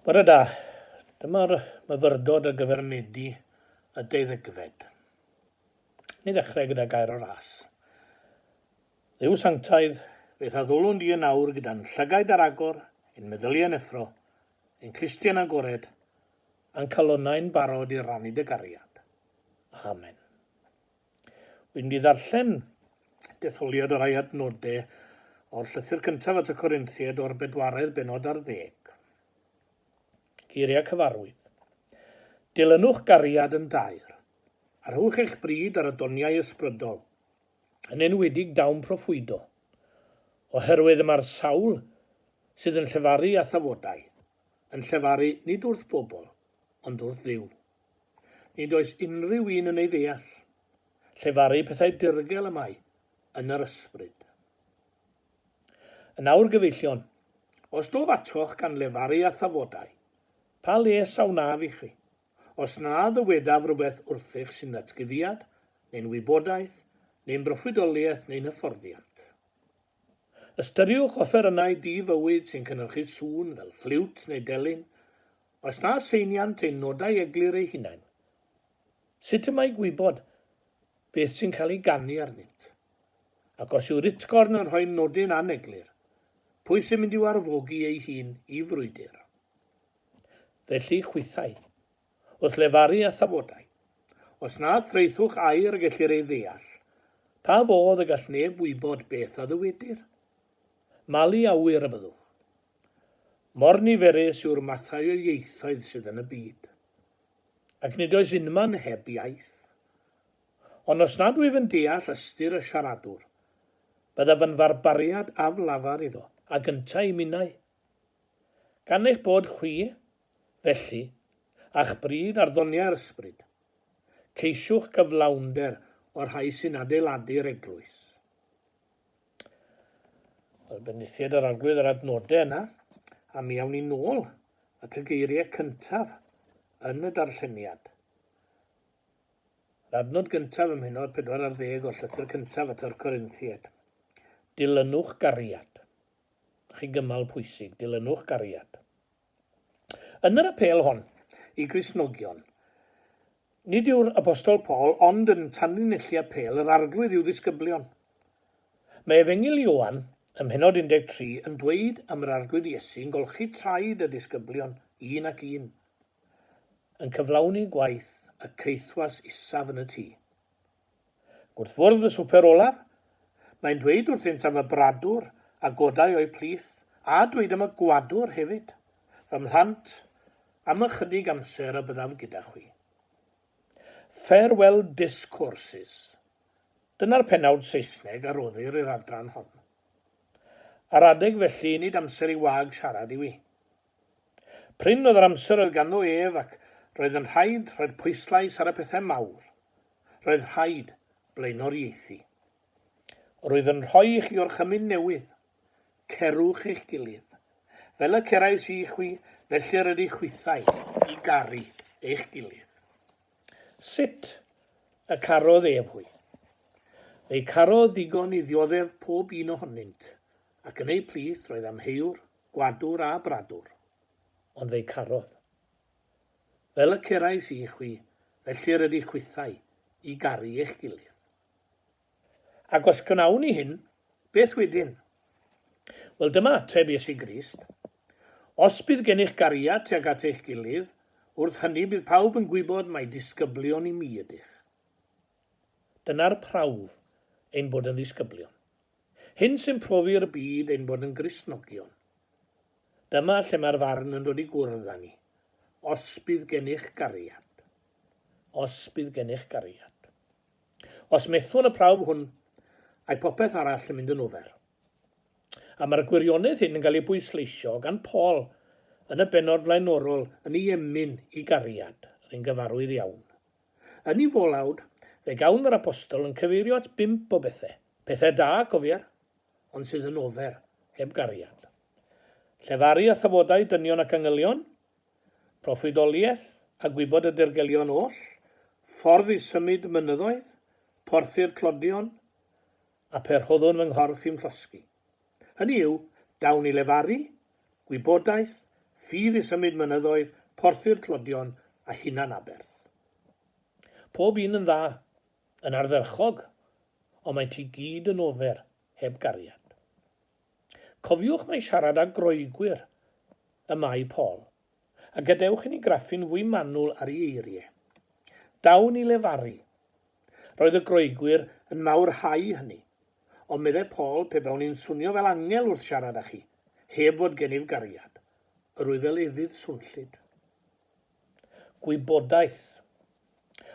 Bore da, dyma'r myfyrdod y gyfernedi y 12fed. Ni ddechrau gyda gair o ras. Dduw sanctaidd, beth a ddolwn di yn awr gyda'n llygaid ar agor, ein meddyliau'n effro, ein clistian agored, a'n calonnau'n barod i rannu dy gariad. Amen. Wy'n di ddarllen detholiad o rai adnodau o'r llythyr cyntaf at y Corinthiaid o'r 4 benod ar 10. Geiriau cyfarwydd. Dilynwch gariad yn dair. Arhwch eich bryd ar y doniau ysbrydol, yn enwedig dawn proffwydo, oherwydd mae'r sawl sydd yn llefaru a thafodau, yn llefaru nid wrth bobl, ond wrth Dduw. Nid oes unrhyw un yn ei ddeall, llefaru pethau dirgel y mae yn yr ysbryd. Yn awr gyfeillion, os do fatoch gan lefaru a thafodau, pa les aw naf i chi? Os na ddywedaf rhywbeth wrthych sy'n ddatgyddiad, neu'n wybodaeth, neu'n broffwydoliaeth, neu'n hyfforddiant. Ystyriwch offerynnau di-fywyd sy'n cynhyrchu sŵn fel ffliwt neu delyn, os na seiniant ein nodau eglur ei hunain. Sut y mae gwybod beth sy'n cael ei ganu arnynt? Ac os yw'r utgorn yn rhoi nodyn aneglur, pwy sy'n mynd i'w arfogi ei hun i frwydr? Felly chwythau, wrth lefaru a thafodau. Os na threithwch air y gellir ei ddeall, pa fodd y gall neb wybod beth a ddywedir? Malu awyr y byddwch. Mor niferus yw'r mathau o ieithoedd sydd yn y byd. Ac nid oes unman heb iaith. Ond os nad wyf yn deall ystyr y siaradwr, byddaf yn farbariad aflafar iddo, a gyntaf i minnau. Gan eich bod chwi, felly, a'ch bryd ar ddoniau'r ysbryd, ceisiwch gyflawnder o'r rhai sy'n adeiladu'r eglwys. Wel, benithiad yr arglwydd yr adnodau yna, a mi awn ni nôl at y geiriau cyntaf yn y darlleniad. Yr adnod gyntaf ym Myfyrdod 4 ar 10 o'r llythyr cyntaf at yr Corinthiaid. Dilynwch gariad. Chi gymal pwysig, dilynwch gariad. Yn yr apel hon i Gristnogion, nid yw'r apostol Paul ond yn tanlinellu apel yr arglwydd i'w ddisgyblion. Mae Efengil Ioan, ym Myfyrdod 13, yn dweud am yr arglwydd Iesu'n golchi traed y disgyblion, un ac un, yn cyflawni gwaith y ceithwas isaf yn y tŷ. Gwrthfwrdd y swper olaf, mae'n dweud wrthynt am y bradwr a godau o'i plith, a dweud am y gwadwr hefyd, fy mhlant am ychydig amser y byddaf gyda chwi. Farewell Discourses. Dyna'r penawd Saesneg a roddir i'r adran hon. Ar adeg felly nid amser i wag siarad i wi. Pryn oedd yr amser oedd ganddo ef ac roedd yn rhaid roedd pwyslais ar y pethau mawr. Roedd rhaid blaenoriaethu. Roedd yn rhoi i chi o'r chymyn newydd. Cerwch eich gilydd. Fel y cerais i chwi, felly yr ydy chwythau i garu eich gilydd. Sut y carodd ef hwy? Fe'i carodd ddigon i ddioddef pob un ohonynt, ac yn ei plith roedd am heiwr, gwadwr a bradwr. Ond fe'i carodd. Fel y cerais i chwi, felly yr ydy chwythau i garu eich gilydd. Ac os gynawn ni hyn, beth wedyn? Wel, dyma ateb Iesu Grist. Os bydd gennych gariad tuag at eich gilydd, wrth hynny bydd pawb yn gwybod mai disgyblion i mi ydych. Dyna'r prawf ein bod yn ddisgyblion. Hyn sy'n profi'r byd ein bod yn Gristnogion. Dyma lle mae'r farn yn dod i gwrdd â ni. Os bydd gennych gariad. Os bydd gennych gariad. Os methwn y prawf hwn, a'i popeth arall yn mynd yn ofer. A mae'r gwirionedd hyn yn cael ei bwysleisio gan Paul yn y benod flaenorol yn ei emyn i gariad, yn gyfarwydd iawn. Yn ei folawd, fe gawn yr apostol yn cyfeirio at 5 o bethau. Pethau da, cofiar, ond sydd yn ofer, heb gariad. Llefaru a thafodau dynion ac angylion, proffwydoliaeth a gwybod y dirgelion oll, ffordd i symud mynyddoedd, porthu'r clodion, a perhoddwn fy nghorff i'm llosgi. Hynny yw, dawn i lefaru, gwybodaeth, ffydd i symud mynyddoedd, porthu'r clodion a hunan aberth. Pob un yn dda, yn ardderchog, ond mae'n ti gyd yn ofer heb gariad. Cofiwch mai siarad â groegwyr y mae Paul, a gadewch i ni graffu'n fwy manwl ar ei eiriau. Dawn i lefaru. Roedd y groegwyr yn mawrhau hynny, ond meddai Paul pe bawn ni'n swnio fel angel wrth siarad â chi, heb fod gennyf gariad, yr wyf fel efydd swnllyd. Gwybodaeth.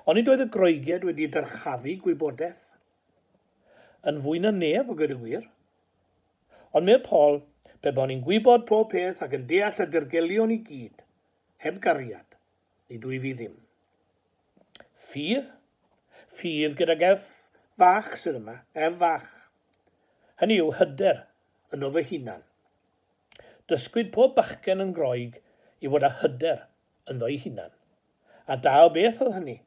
Ond nid oedd y groeged wedi dyrchafu gwybodaeth. Yn fwy na neb o gyda gwir. Ond meddai Paul, pe bawn ni'n gwybod pob peth ac yn deall y dirgelion i gyd, heb gariad, nid wyf i ddim. Ffydd? Ffydd gydag fach sydd yma, fach. Hynny yw hyder yn o fy hunan. Dysgwyd pob bachgen yn Groeg i fod â hyder yn ddo'i hunan. A da o beth oedd hynny,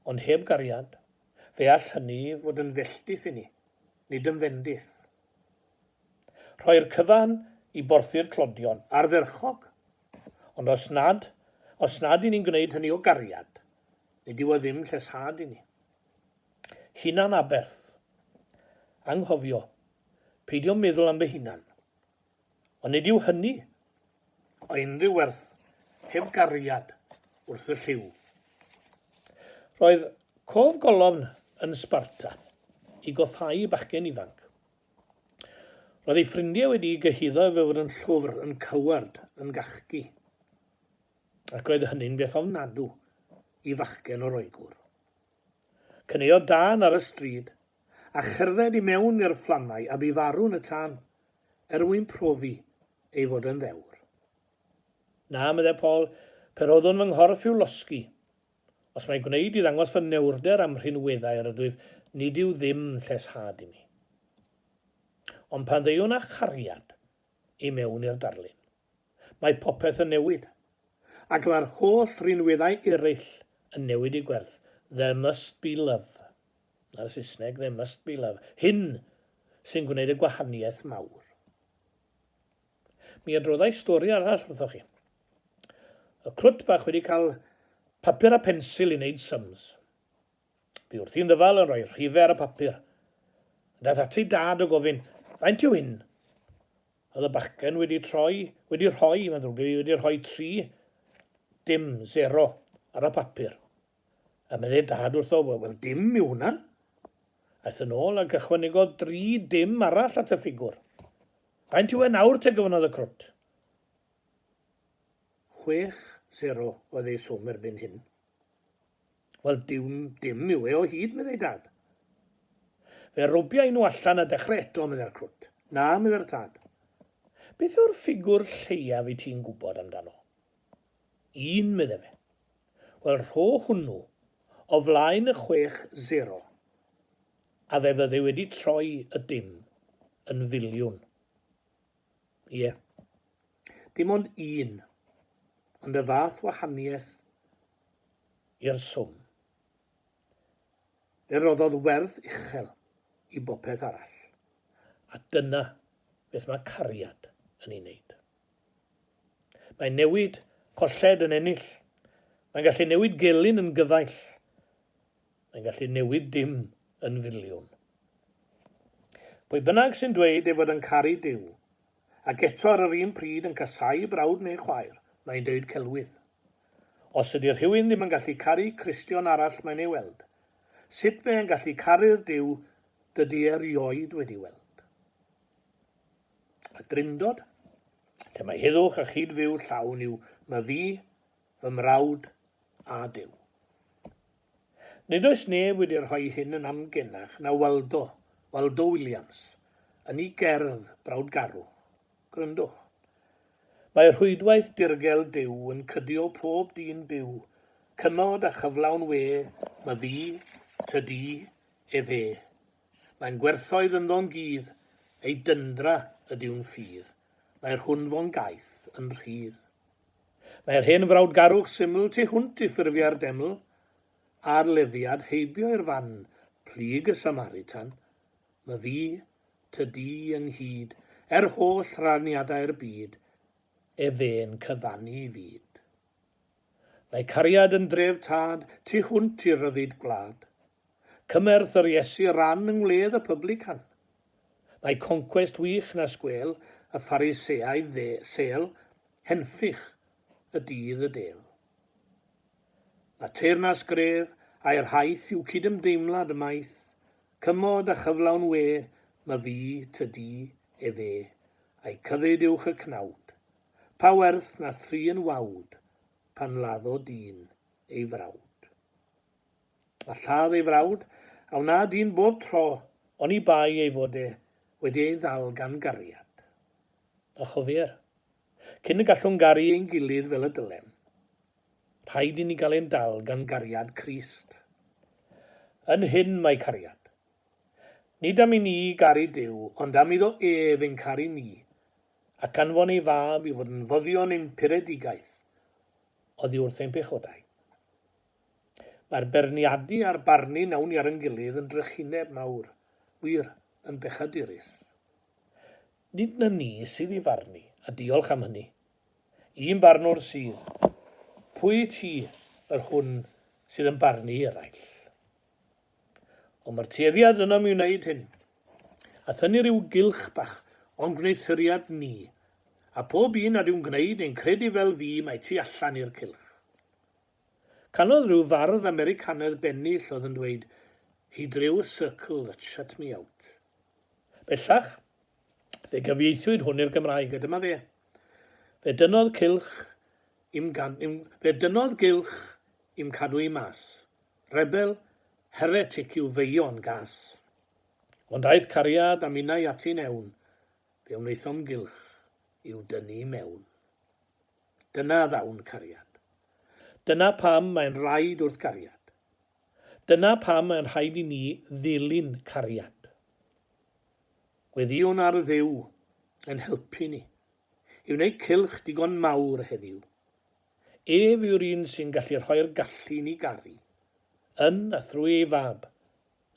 ond heb gariad, fe all hynny fod yn felltith i ni, nid yn fendith. Rhoi'r cyfan i borthu'r clodion ardderchog, ond os nad i ni'n gwneud hynny o gariad, nid yw o ddim llesad i ni. Hunan aberth. Anghofio, peidio meddwl am fy hunan. Ond nid yw hynny o unrhyw werth heb gariad wrth y lliw. Roedd cof golofn yn Sparta i gothau bachgen ifanc. Roedd ei ffrindiau wedi gyhuddo fe fod yn llwfr, yn cyward, yn gachgu. Ac roedd hynny'n beth ofnadw i fachgen o Roegwr. Cyneuodd dan ar y stryd a cherdded i mewn i'r fflamau a bu farw'n y tân, mwyn profi ei fod yn ddewr. Na, meddai Paul, per oeddwn fy nghorff i'w losgi. Os mae'n gwneud i ddangos fy newrder am rhinweddau ar y dwyf, nid yw ddim lleshad i mi. Ond pan ddeiwn â chariad i mewn i'r darlun, mae popeth yn newid, ac mae'r holl rhinweddau eraill yn newid i gwerth. There must be love. Na'r Saesneg, there must be love. Hyn sy'n gwneud y gwahaniaeth mawr. Mi adroddai stori arall wrthoch chi. Y crwt bach wedi cael papur a pensil i wneud sums. Bu wrthi'n ddyfal yn rhoi rhifau ar y papur. Daeth ati dad o gofyn, faint yw hyn? Oedd y bachgen wedi rhoi 3, dim, 0 ar y papur. A meddai dad wrtho, wel dim yw hwnna. Aeth yn ôl a gychwynegodd 3 dim arall at y ffigwr. Faint yw e nawr te gyfynodd y crwt? 6-0 oedd ei swm erbyn hyn. Wel dim yw e o hyd, meddai dad. Fe rwbiau nhw allan a dechrau eto, meddai'r crwt. Na, meddai'r tad. Beth yw'r ffigwr lleiaf i ti'n gwybod amdano? 1, meddai fe. Wel, rho hwnnw o flaen y 6-0, a fe fydde wedi troi y dim yn filiwn. Ie, dim ond 1, ond y fath wahaniaeth i'r swm. Fe roddodd werth uchel i bopeth arall. A dyna beth mae cariad yn ei wneud. Mae'n newid colled yn ennill. Mae'n gallu newid gelyn yn gyfaill. Mae'n gallu newid dim yn filiwn. Pwy bynnag sy'n dweud ei fod yn caru Duw, ac eto ar yr un pryd yn casau brawd neu chwaer, mae'n dweud celwydd. Os ydy rhywun ddim yn gallu caru Cristion arall mae'n ei weld, sut mae'n gallu caru'r Duw dydy erioed wedi weld? A drindod, lle mae heddwch a chydfyw llawn yw, mae fi, fy mrawd a Duw. Nid oes neb wedi rhoi hyn yn amgenach na Waldo Williams, yn ei gerdd brawdgarwch. Gryndwch. Mae rhwydwaith dirgel Duw yn cydio pob dyn byw, cymod a chyflawn we, mae fi, tydi, fe. Mae'n gwerthoedd yn ddon gydd, ei dyndra ydiw'n ffydd. Mae'r hwnfo'n gaeth yn rhydd. Mae'r hen frawdgarwch syml tu hwnt i ffurfiau'r deml, a'r lefiad heibio i'r fan, plyg y Samaritan, mae fi, tydi ynghyd, holl raniadau'r byd, e fe'n cyfannu I fyd. Mae cariad yn dref tad, tu hwnt I ryddid gwlad. Cymerth yr Iesu ran yng ngwledd y publican. Mae concwest wych na sgwel y phariseaidd sel, henffych y dydd y del. Mae teyrnas gref a'r haith yw cydymdeimlad y maith, cymod a chyflawn we, my fi tydi e fe, a'i cyfyd uwch y cnawd, pa werth na thri yn wawd, pan laddo dyn ei frawd. A lladd ei frawd, a wna dyn bob tro, ond I bai ei fod wedi ei ddal gan gariad. A chofier, cyn y gallwn garu ein gilydd fel y dylem, rhaid I ni gael ein dal gan gariad Crist. Yn hyn mae cariad. Nid am I ni garu Duw, ond am iddo ef ein caru ni, ac anfon ei fab I fod yn fyddion ein puredigaeth, oddi wrth ein pechodau. Mae'r berniadu a'r barnu nawn ni ar yn gilydd yn drychineb mawr, wir yn bechadurus. Nid na ni sydd I farnu, a diolch am hynny. Un barnwr sydd, pwy ti yr hwn sydd yn barnu eraill? Ond mae'r tueddiad yna mi wneud hyn, a thynnu rhyw gylch bach o'n gwneithuriad ni, a pob un a dwi'n gwneud ein credu fel fi mae tu allan i'r cylch. Canodd rhyw fardd Americanedd bennill oedd yn dweud, he drew a circle that shut me out. Bellach, fe gyfieithwyd hwn i'r Gymraeg, a dyma fe. Fe dynodd gylch i'm cadw I mas. Rebel, heretic yw feion gas. Ond aeth cariad am unau ati newn, fe wnaethom gylch i'w dynnu mewn. Dyna ddawn cariad. Dyna pam mae'n rhaid wrth cariad. Dyna pam mae'n rhaid I ni ddilyn cariad. Gweddiwn ar Dduw yn helpu ni, I wneud cylch digon mawr heddiw. Ef yw'r un sy'n gallu rhoi'r gallu ni garu, yn a thrwy ei fab,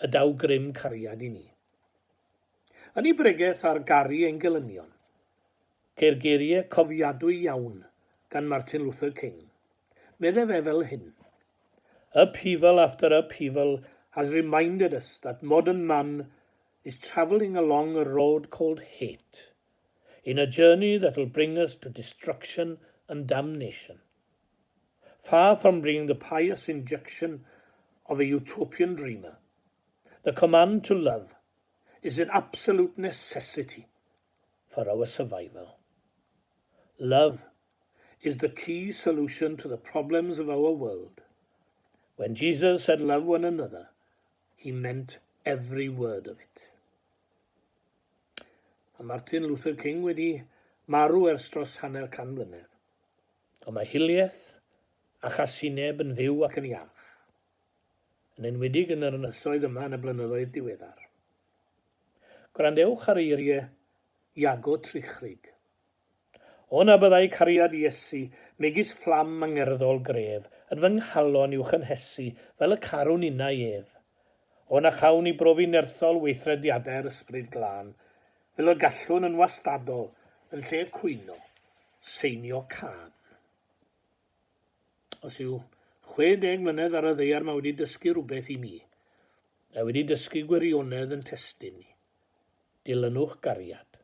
y daw grym cariad I ni. Yn ei bregaeth ar garu ein gelynion, ceir geiriau cofiadwy iawn gan Martin Luther King. Meddai fe fel hyn. Upheaval after upheaval has reminded us that modern man is travelling along a road called hate, in a journey that will bring us to destruction and damnation. Far from bringing the pious injection of a utopian dreamer, the command to love is an absolute necessity for our survival. Love is the key solution to the problems of our world. When Jesus said love one another, he meant every word of it. A Martin Luther King wedi marw ers dros hanner can mlynedd. Ond mae hiliaeth a chasineb yn fyw ac yn iach, yn enwedig yn yr ynysoedd yma yn y blynyddoedd diweddar. Gwrandewch ar eiriau Iago Trichrig. O na byddai cariad Iesu, megis fflam angerddol gref, yn fy nghalon i'w chynhesu fel y carwn unau ef. O na chawn I brofi nerthol weithrediadau'r ysbryd glân, fel y gallwn yn wastadol yn lle cwyno, seinio can. Os yw 60 mlynedd ar y ddeiar mae wedi dysgu rhywbeth I mi, a wedi dysgu gwirionedd yn testun ni. Dilynwch gariad.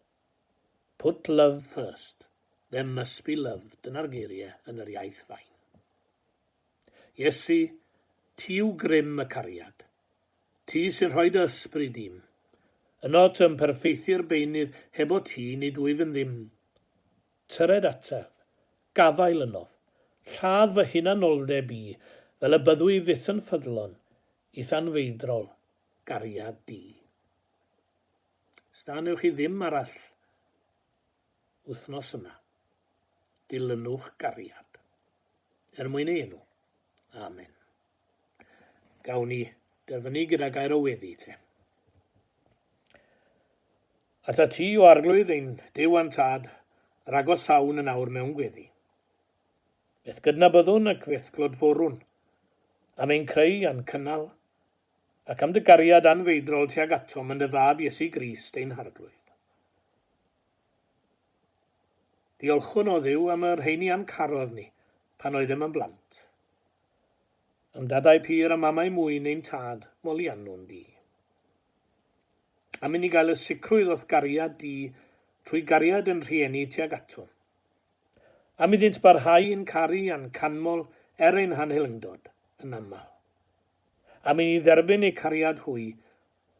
Put love first. There must be love. Dyna'r geiriau yn yr iaith fain. Iesu, ti yw grym y cariad. Ti sy'n rhoi dy ysbryd I'm. Yno ty'n perffeithi'r beinydd heb o ti nid wyf yn ddim. Tyred ataf, gafael ynof, lladd fy hunanoldeb I, fel y byddwy fyth yn ffyddlon, I thanfeidrol, gariad di. Stanewch chi ddim arall wythnos yma. Dilynwch gariad. Mwyn ei enw. Amen. Gawn ni derfynu gyda gair o weddi te. Ata ti o arglwydd ein Duw a'n tad, ragos sawn yn awr mewn gweddi. Beth gydnabyddwn ac beth glodforwn, am ein creu a'n cynnal, ac am dy gariad anfeidrol tuag atom yn dy fab Iesu Grist ein harglwydd. Diolchwn o Dduw am yr rheini a'n carodd ni pan oeddem yn blant. Am dadau pur a mamau mwyn ein tad moli annwn di. Am i ni gael y sicrwydd wrth gariad di trwy gariad yn rhieni tuag atwn. Am iddynt barhau yn caru a'n canmol ein hanhelyngdod yn aml. Am i ni dderbyn eu cariad hwy,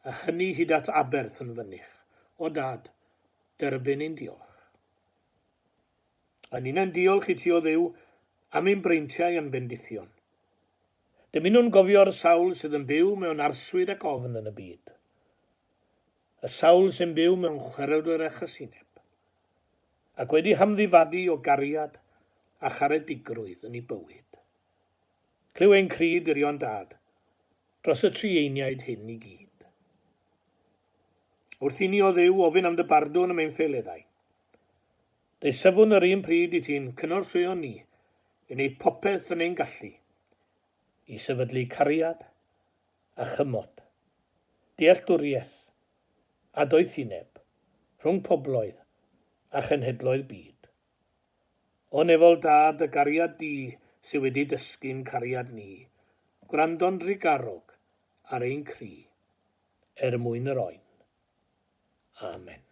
a hynny hyd at aberth yn fynych. O dad, derbyn ein diolch. A ni'n diolch i ti o Dduw am ein breintiau yn bendithion. Dim nhw'n gofio'r sawl sydd yn byw mewn arswyd ac ofn yn y byd. Y sawl sy'n byw mewn chwerewdwyr a chasineb. Ac wedi hamddifadu o gariad a charedigrwydd yn ei bywyd. Clyw ein cryd irion dad dros y trieiniaid hyn i gyd. Wrth i ni o Dduw ofyn am dy bardwn am ein ffeileddau. Deisafwn yr un pryd i ti'n cynorthwyo ni i wneud popeth yn ein gallu i sefydlu cariad a chymod, dealltwriaeth a doethineb rhwng pobloedd a chenhedloedd byd. O nefol dad y gariad di sydd wedi dysgu'n cariad ni, gwrando'n drigarog ar ein cri, mwyn yr oen. Amen.